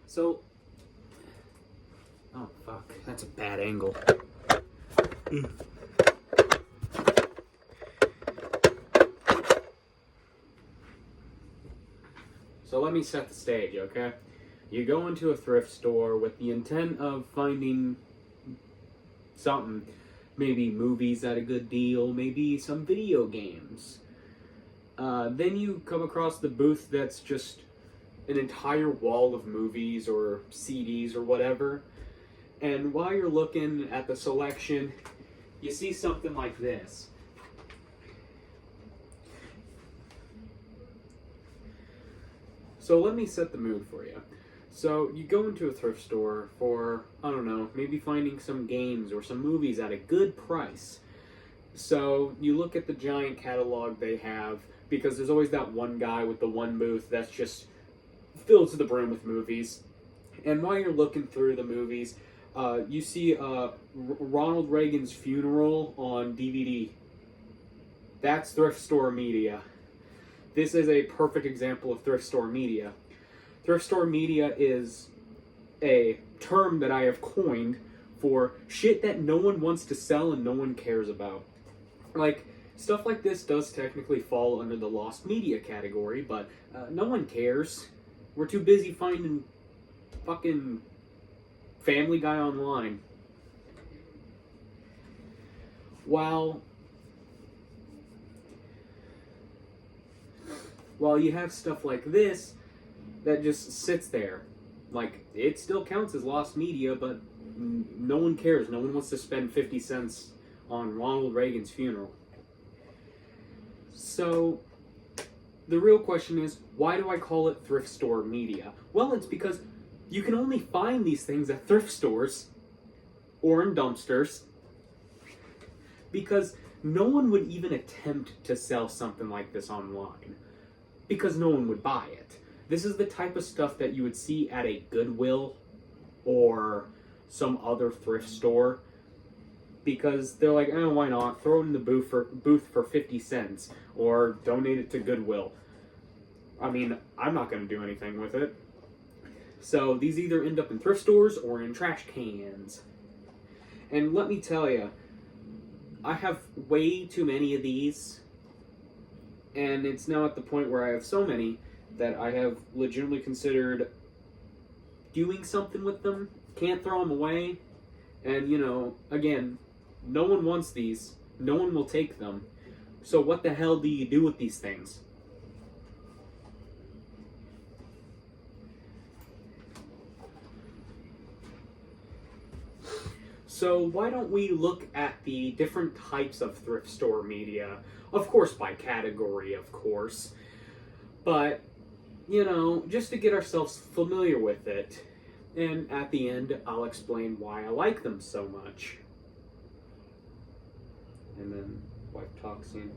So, oh fuck, that's a bad angle. So let me set the stage, okay? You go into a thrift store with the intent of finding something. Maybe movies at a good deal, maybe some video games. Then you come across the booth that's just an entire wall of movies or CDs or whatever. And while you're looking at the selection, you see something like this. So let me set the mood for you. So you go into a thrift store for, I don't know, maybe finding some games or some movies at a good price. So you look at the giant catalog they have, because there's always that one guy with the one booth that's just filled to the brim with movies. And while you're looking through the movies, you see Ronald Reagan's funeral on DVD. That's thrift store media. This is a perfect example of thrift store media. Thrift store media is a term that I have coined for shit that no one wants to sell and no one cares about. Like, stuff like this does technically fall under the lost media category, but no one cares. We're too busy finding fucking Family Guy online. While you have stuff like this that just sits there. Like, it still counts as lost media, but no one cares. No one wants to spend 50 cents on Ronald Reagan's funeral. So, the real question is, why do I call it thrift store media? Well, it's because you can only find these things at thrift stores or in dumpsters, because no one would even attempt to sell something like this online, because no one would buy it. This is the type of stuff that you would see at a Goodwill or some other thrift store, because they're like, oh, why not? Throw it in the booth for 50 cents or donate it to Goodwill. I mean, I'm not going to do anything with it. So these either end up in thrift stores or in trash cans. And let me tell you, I have way too many of these, and it's now at the point where I have so many that I have legitimately considered doing something with them. Can't throw them away. And, you know, again, no one wants these. No one will take them. So what the hell do you do with these things? So why don't we look at the different types of thrift store media? Of course, by category, of course. But, you know, just to get ourselves familiar with it. And at the end, I'll explain why I like them so much. And then wife talks in.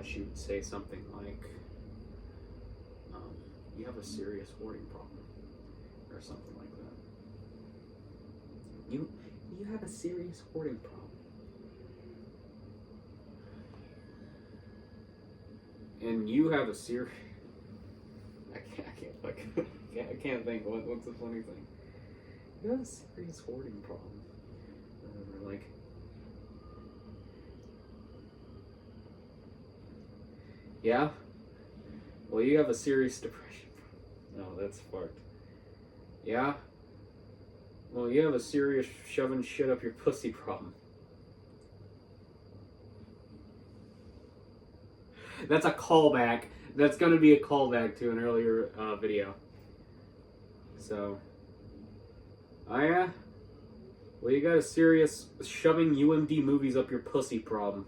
She would say something like, you have a serious hoarding problem. Or something like that. You have a serious hoarding problem. And you have a serious... I can't think. What's the funny thing? You have a serious hoarding problem. Or like... Yeah? Well, you have a serious depression. No, that's fucked. Yeah? Well, you have a serious shoving shit up your pussy problem. That's a callback. That's going to be a callback to an earlier video. So, oh yeah? Well, you got a serious shoving UMD movies up your pussy problem.